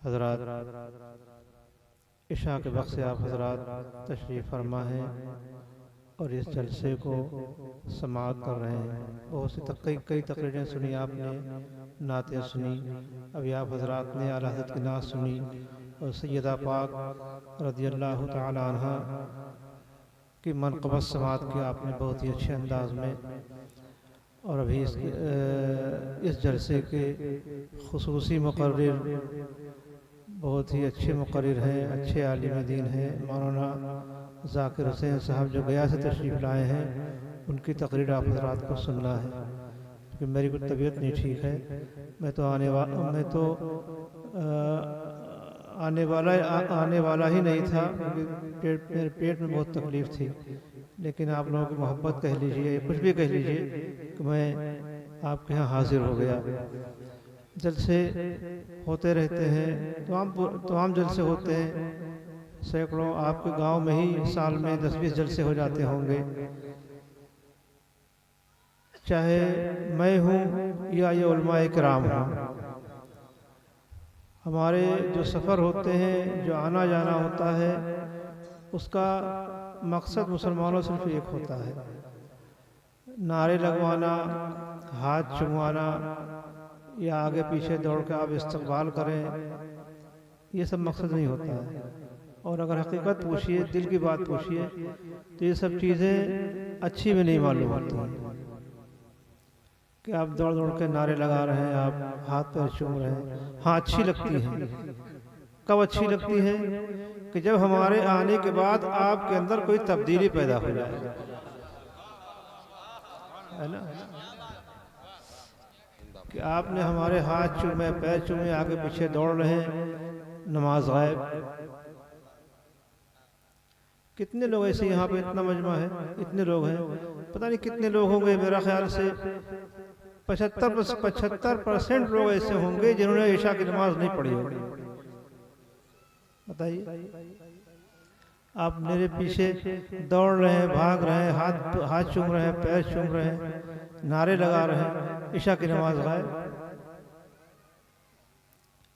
حضرات، عشاء کے وقت سے آپ حضرات تشریف فرما ہیں اور اس جلسے کو سماعت کر رہے ہیں۔ بہت سی کئی تقریریں سنی آپ نے، نعتیں سنی، ابھی آپ حضرات نے اعلیٰ حضرت کی نعت سنی اور سیدہ پاک رضی اللہ تعالی عنہ کی منقبت سماعت کی آپ نے بہت ہی اچھے انداز میں۔ اور ابھی اس جلسے کے خصوصی مقرر بہت ہی اچھے مقرر ہیں، اچھے عالم دین ہیں، مولانا ذاکر حسین صاحب جو گیا سے تشریف لائے ہیں، ان کی تقریر آپ حضرات کو سننا ہے کیونکہ میری کوئی طبیعت نہیں ٹھیک ہے۔ میں تو آنے والا ہی نہیں تھا کیونکہ میرے پیٹ میں بہت تکلیف تھی، لیکن آپ لوگوں کی محبت کہہ لیجئے یا کچھ بھی کہہ لیجئے کہ میں آپ کے ہاں حاضر ہو گیا۔ جلسے ہوتے رہتے ہیں، تمام جلسے ہوتے ہیں، سینکڑوں آپ کے گاؤں میں ہی سال میں 10-20 جلسے ہو جاتے ہوں گے، چاہے میں ہوں یا یہ علماء کرام ہوں۔ ہمارے جو سفر ہوتے ہیں، جو آنا جانا ہوتا ہے، اس کا مقصد مسلمانوں صرف ایک ہوتا ہے، نعرے لگوانا، ہاتھ چموانا یا آگے پیچھے دوڑ کے آپ استقبال کریں، یہ سب مقصد نہیں ہوتا ہے۔ اور اگر حقیقت پوچھئے، دل کی بات پوچھئے، تو یہ سب چیزیں اچھی بھی نہیں معلوم ہوتی ہیں کہ آپ دوڑ دوڑ کے نعرے لگا رہے ہیں، آپ ہاتھ پیر چوم رہے ہیں۔ ہاں اچھی لگتی ہیں، کب اچھی لگتی ہے کہ جب ہمارے آنے کے بعد آپ کے اندر کوئی تبدیلی پیدا ہو جائے، ہے نا، کہ آپ نے ہمارے ہاتھ چومے، پیر چومے، آگے پیچھے دوڑ رہے ہیں، نماز غائب۔ کتنے لوگ ایسے یہاں پہ اتنا مجمع ہے، اتنے لوگ ہیں، پتہ نہیں کتنے لوگ ہوں گے، میرا خیال سے 75% لوگ ایسے ہوں گے جنہوں نے عشاء کی نماز نہیں پڑھی ہوگی۔ بتائیے، آپ میرے پیچھے دوڑ رہے ہیں، بھاگ رہے ہیں، ہاتھ چوم رہے ہیں، پیر چوم رہے ہیں، نعرے لگا رہے ہیں، عشاء کی نماز غائب۔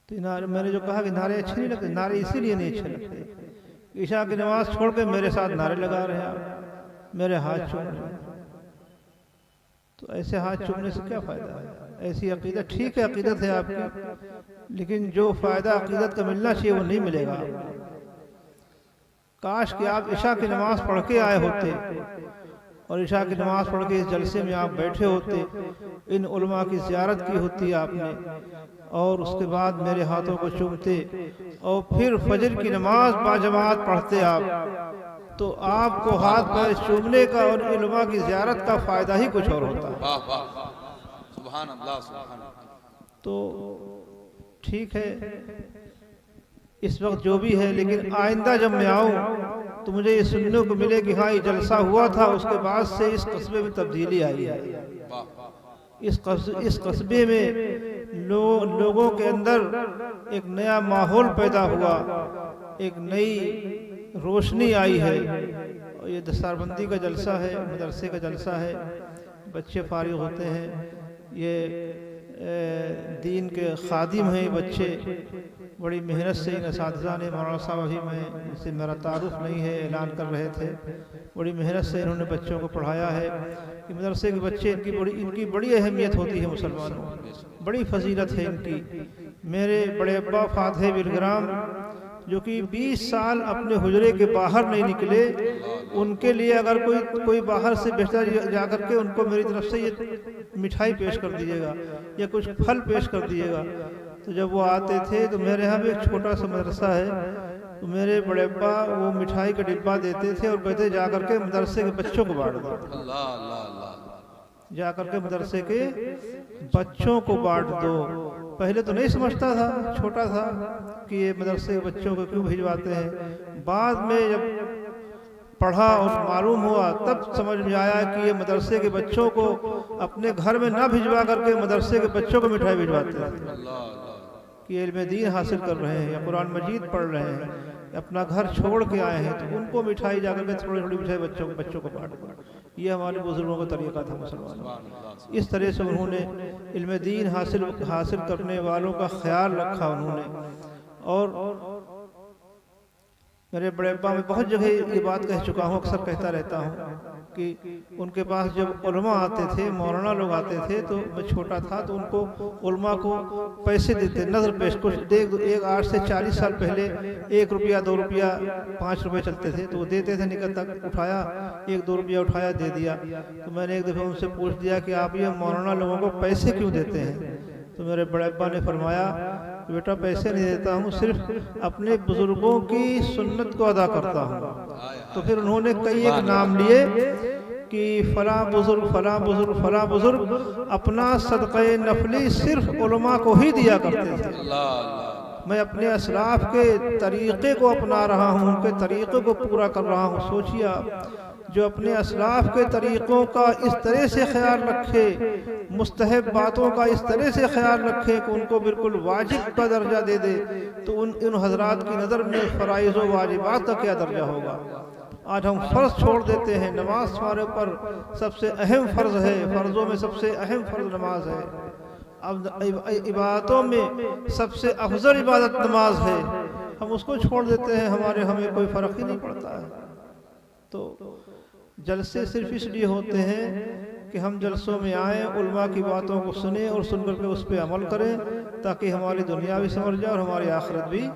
تو میں نے جو کہا کہ نعرے اچھے نہیں لگتے، نعرے اسی لیے نہیں اچھے لگتے، عشاء کی نماز چھوڑ کے میرے ساتھ نعرے لگا رہے ہیں آپ، میرے ہاتھ چوم رہے ہیں۔ تو ایسے ہاتھ چومنے سے کیا فائدہ ہے؟ ایسی عقیدت ٹھیک ہے، عقیدت ہے آپ کی، لیکن جو فائدہ عقیدت کا ملنا چاہیے وہ نہیں ملے گا۔ کاش کہ آپ عشاء کی نماز پڑھ کے آئے ہوتے اور عشاء کی نماز پڑھ کے اس جلسے میں آپ بیٹھے ہوتے، ان علماء کی زیارت کی ہوتی آپ نے، اور اس کے بعد میرے ہاتھوں کو چومتے اور پھر فجر کی نماز باجماعت پڑھتے آپ، تو آپ کو ہاتھ پیر چومنے کا اور علماء کی زیارت کا فائدہ ہی کچھ اور ہوتا ہے۔ سبحان اللہ، سبحان اللہ۔ تو ٹھیک ہے، اس وقت جو بھی ہے، لیکن آئندہ جب میں آؤں تو مجھے یہ سننے کو ملے کہ ہاں یہ جلسہ ہوا تھا، اس کے بعد سے اس قصبے میں تبدیلی آئی ہے، اس قصبے میں لوگوں کے اندر ایک نیا ماحول پیدا ہوا، ایک نئی روشنی آئی ہے۔ اور یہ دستاربندی کا جلسہ ہے، مدرسے کا جلسہ ہے، بچے فارغ ہوتے ہیں، یہ دین کے خادم ہیں بچے، بڑی محنت سے ان اساتذہ نے، مولانا صاحب ابھی میں ان سے میرا تعارف نہیں ہے، اعلان کر رہے تھے، بڑی محنت سے انہوں نے بچوں کو پڑھایا ہے کہ مدرسے کے بچے ان کی بڑی اہمیت ہوتی ہے مسلمانوں، بڑی فضیلت ہے ان کی۔ میرے بڑے ابا فاتح بلگرام جو کہ 20 سال اپنے حجرے کے باہر نہیں نکلے، ان کے لیے اگر کوئی باہر سے بہتر جا کر کے ان کو میری طرف سے یہ مٹھائی پیش کر دیجئے گا یا کچھ پھل پیش کر دیجئے گا، تو جب وہ آتے تھے تو میرے ہاں بھی ایک چھوٹا سا مدرسہ ہے، تو میرے بڑے ابا وہ مٹھائی کا ڈبہ دیتے تھے اور کہتے جا کر کے مدرسے کے بچوں کو بانٹ دو، جا کر کے مدرسے کے بچوں کو بانٹ دو۔ پہلے تو نہیں سمجھتا تھا، چھوٹا تھا، کہ یہ مدرسے کے بچوں کو کیوں بھجواتے ہیں، بعد میں جب پڑھا اور معلوم ہوا تب سمجھ میں آیا کہ یہ مدرسے کے بچوں کو اپنے گھر میں نہ بھجوا کر کے مدرسے کے بچوں کو مٹھائی بھجواتے ہیں کہ علم دین حاصل کر رہے ہیں یا قرآن مجید پڑھ رہے ہیں، اپنا گھر چھوڑ کے آئے ہیں، تو ان کو مٹھائی جا کر کے تھوڑی تھوڑی مٹھائی بچوں کو بانٹ دو۔ یہ ہمارے بزرگوں کا طریقہ تھا مسلمانوں، اس طرح سے انہوں نے علم دین حاصل کرنے والوں کا خیال رکھا انہوں نے، اور میرے بڑے ابا میں بہت جگہ یہ بات کہہ چکا ہوں، اکثر کہتا رہتا ہوں کہ ان کے پاس جب علماء آتے تھے، مولانا لوگ آتے تھے، تو میں چھوٹا تھا تو ان کو علماء کو پیسے دیتے، نظر پیش کچھ ایک آج سے 40 سال پہلے 1 روپیہ 2 روپیہ 5 روپے چلتے تھے تو وہ دیتے تھے، نکل تک اٹھایا 1-2 روپیہ اٹھایا دے دیا۔ تو میں نے ایک دفعہ ان سے پوچھ دیا کہ آپ یہ مولانا لوگوں کو پیسے کیوں دیتے ہیں؟ تو میرے بڑے ابا نے فرمایا کہ بیٹا پیسے نہیں دیتا ہوں، صرف اپنے بزرگوں کی سنت کو ادا کرتا ہوں۔ تو پھر انہوں نے کئی ایک نام لیے کہ فلاں بزرگ فلاں بزرگ فلاں بزرگ اپنا صدقہ نفلی صرف علماء کو ہی دیا کرتے تھے۔ میں اپنے اسلاف کے طریقے کو اپنا رہا ہوں، ان کے طریقے کو پورا کر رہا ہوں۔ سوچیے جو اپنے اسلاف کے طریقوں کا اس طرح سے خیال رکھے، مستحب باتوں کا اس طرح سے خیال رکھے کہ ان کو بالکل واجب کا درجہ دے دے، تو ان حضرات کی نظر میں فرائض و واجبات کا کیا درجہ ہوگا؟ آج ہم فرض چھوڑ دیتے ہیں۔ نماز ہمارے اوپر سب سے اہم فرض ہے، فرضوں میں سب سے اہم فرض نماز ہے۔ اب عبادتوں میں سب سے افضل عبادت نماز ہے، ہم اس کو چھوڑ دیتے ہیں، ہمیں کوئی فرق ہی نہیں پڑتا ہے۔ تو جلسے صرف اس لیے ہوتے ہیں کہ ہم جلسوں میں آئیں، علماء کی باتوں کو سنیں اور سن کر کے اس پہ عمل کریں، تاکہ ہماری دنیا بھی سنور جائے اور ہماری آخرت بھی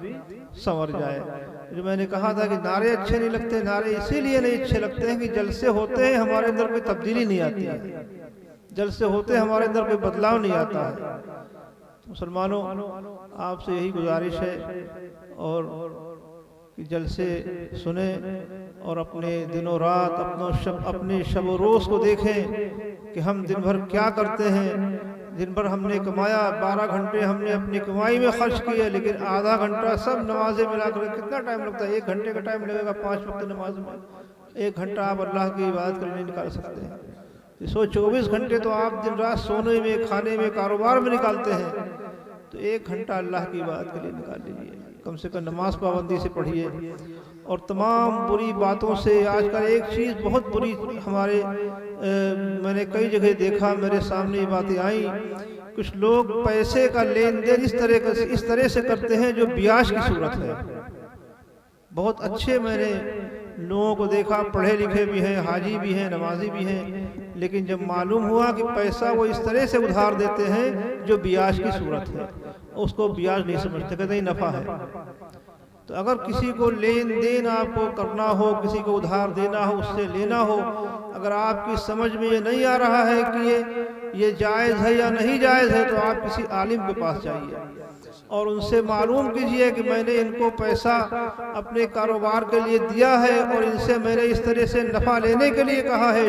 سنور جائے۔ جو میں نے کہا تھا کہ نعرے اچھے نہیں لگتے، نعرے اسی لیے نہیں اچھے لگتے ہیں کہ جلسے ہوتے ہیں ہمارے اندر کوئی تبدیلی نہیں آتی ہے، جلسے ہوتے ہیں ہمارے اندر کوئی بدلاؤ نہیں آتا ہے۔ مسلمانوں، آپ سے یہی گزارش ہے اور کہ جلسے سنیں اور اپنے دن و رات اپنے شب و روز کو دیکھیں کہ ہم دن بھر کیا کرتے ہیں۔ دن بھر ہم نے کمایا، 12 گھنٹے ہم نے اپنی کمائی میں خرچ کیے، لیکن آدھا گھنٹہ سب نمازیں ملا کر کتنا ٹائم لگتا ہے؟ 1 گھنٹے کا ٹائم لگے گا 5 وقت نماز میں، 1 گھنٹہ آپ اللہ کی عبادت کے لیے نکال سکتے ہیں۔ 24 گھنٹے تو آپ دن رات سونے میں، کھانے میں، کاروبار میں نکالتے ہیں، تو 1 گھنٹہ اللہ کی عبادت کے لیے نکال لیجیے، کم سے کم نماز پابندی سے پڑھیے۔ اور تمام بری باتوں سے آج کل ایک چیز بہت بری ہمارے میں نے کئی جگہ دیکھا، میرے سامنے یہ باتیں آئیں، کچھ لوگ پیسے کا لین دین اس طرح سے کرتے ہیں جو بیاج کی صورت ہے۔ بہت اچھے میں نے لوگوں کو دیکھا، پڑھے لکھے بھی ہیں، حاجی بھی ہیں، نمازی بھی ہیں، لیکن جب معلوم ہوا کہ پیسہ وہ اس طرح سے ادھار دیتے ہیں جو بیاج کی صورت ہے، اس کو بیاج نہیں سمجھتے، کہتے ہیں نفع ہے۔ تو اگر کسی کو لین دین آپ کو کرنا ہو، کسی کو ادھار دینا ہو، اس سے لینا ہو، اگر آپ کی سمجھ میں یہ نہیں آ رہا ہے کہ یہ جائز ہے یا نہیں جائز ہے، تو آپ کسی عالم کے پاس جائیے اور ان سے معلوم کیجئے کہ میں نے ان کو پیسہ اپنے کاروبار کے لیے دیا ہے اور ان سے میں نے اس طرح سے نفع لینے کے لیے کہا ہے،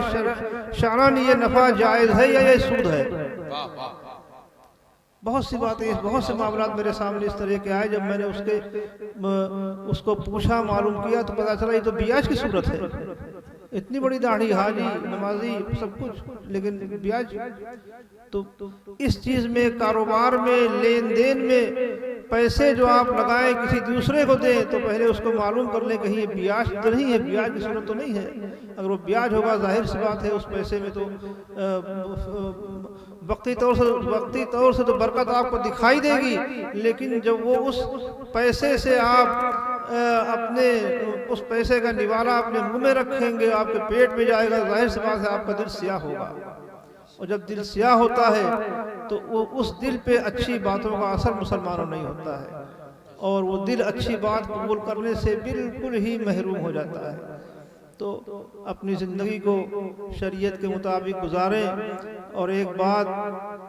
شرعاً یہ نفع جائز ہے یا یہ سود ہے؟ بہت سی باتیں، بہت سے معاملات میرے سامنے اس طرح کے آئے، جب میں نے اس کو پوچھا، معلوم کیا، تو پتہ چلا یہ تو بیاج کی صورت ہے۔ اتنی بڑی داڑھی، حاجی، نمازی، سب کچھ، لیکن بیاج۔ تو اس چیز میں، کاروبار میں، لین دین میں پیسے جو آپ لگائیں کسی دوسرے کو دیں تو پہلے اس کو معلوم کر لیں کہ یہ بیاج تو نہیں ہے، بیاج کی صورت تو نہیں ہے۔ اگر وہ بیاج ہوگا ظاہر سی بات ہے اس پیسے میں تو وقتی طور سے تو برکت آپ کو دکھائی دے گی، لیکن جب وہ اس پیسے سے آپ اپنے اس پیسے کا نوالا اپنے منہ میں رکھیں گے، آپ کے پیٹ میں جائے گا، ظاہر سی بات ہے آپ کا دل سیاہ ہوگا، اور جب دل سیاہ ہوتا ہے تو اس دل پہ اچھی باتوں کا اثر مسلمانوں نہیں ہوتا ہے، اور وہ دل اچھی بات قبول کرنے سے بالکل ہی محروم ہو جاتا ہے۔ تو اپنی زندگی کو شریعت کے مطابق گزاریں۔ اور ایک بات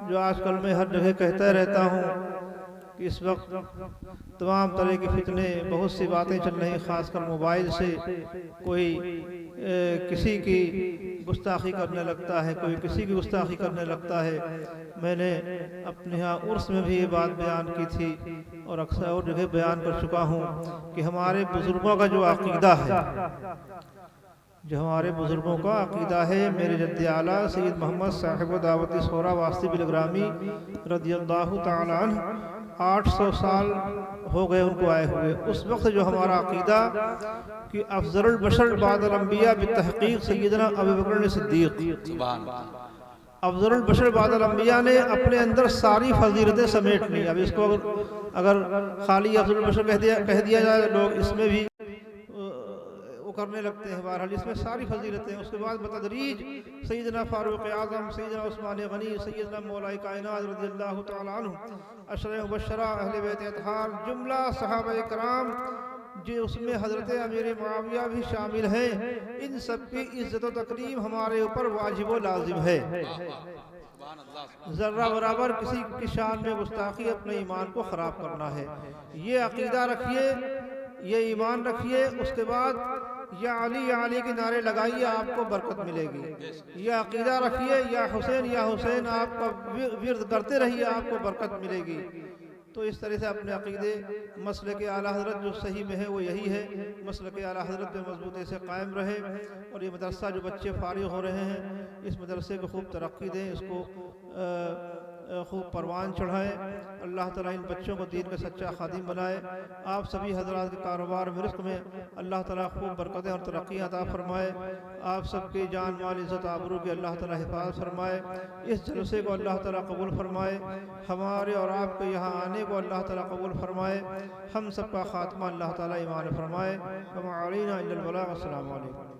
جو آج کل میں ہر جگہ کہتا رہتا ہوں کہ اس وقت تمام طرح کے فتنے، بہت سی باتیں چل رہی ہیں، خاص کر موبائل سے، کوئی کسی کی گستاخی کرنے لگتا ہے، کوئی کسی کی گستاخی کرنے لگتا ہے۔ میں نے اپنے ہاں عرس میں بھی یہ بات بیان کی تھی اور اکثر اور جگہ بیان کر چکا ہوں کہ ہمارے بزرگوں کا جو عقیدہ ہے، جو ہمارے بزرگوں کا عقیدہ ہے، میرے جد اعلیٰ سید محمد صاحب دعوت سورہ واسطی بالگرامی رضی اللہ تعالی عنہ 800 سال ہو گئے ان کو آئے ہوئے۔ اس وقت جو ہمارا عقیدہ کہ افضل البشر بعد الانبیاء بالتحقیق سیدنا ابو بکر صدیق، افضل البشر بعد الانبیاء نے اپنے اندر ساری فضیلتیں سمیٹ لی. اب اس کو اگر خالی افضل البشر کہہ دیا جائے لوگ اس میں بھی وہ کرنے لگتے ہیں. بہرحال اس میں ساری فضیلتیں. اس کے بعد بتدریج سیدنا فاروق اعظم، سیدنا عثمان غنی، سیدنا مولا کائنات رضی اللہ تعالیٰ عنہ، عشرہ مبشرہ، اہل بیت اطہار، جملہ صحابہ کرام، جو اس میں حضرت امیر معاویہ بھی شامل ہیں، ان سب کی عزت و تکریم ہمارے اوپر واجب و لازم ہے. سبحان اللہ. ذرہ برابر کسی کی شان میں گستاخی اپنے ایمان کو خراب کرنا ہے. یہ عقیدہ رکھیے، یہ ایمان رکھیے. اس کے بعد یا علی یا علی کے نعرے لگائیے، آپ کو برکت ملے گی. یہ عقیدہ رکھیے، یا حسین آپ کا ورد کرتے رہیے، آپ کو برکت ملے گی. تو اس طرح سے اپنے عقیدے مسلک اعلیٰ حضرت جو صحیح میں ہے وہ یہی ہے. مسلک اعلیٰ حضرت میں مضبوطی سے قائم رہے، اور یہ مدرسہ جو بچے فارغ ہو رہے ہیں اس مدرسے کو خوب ترقی دیں، اس کو خوب پروان چڑھائیں. اللہ تعالیٰ ان بچوں کو دین کا سچا خادم بنائے. آپ سبھی حضرات کے کاروبار میں رزق میں اللہ تعالیٰ خوب برکتیں اور ترقی عطا فرمائے. آپ سب کی جان مال عزت آبرو کی اللہ تعالیٰ حفاظت فرمائے. اس جلسے کو اللہ تعالیٰ قبول فرمائے. ہمارے اور آپ کے یہاں آنے کو اللہ تعالیٰ قبول فرمائے. ہم سب کا خاتمہ اللہ تعالیٰ ایمان فرمائے. وما علینا الا البلاغ. السلام علیکم.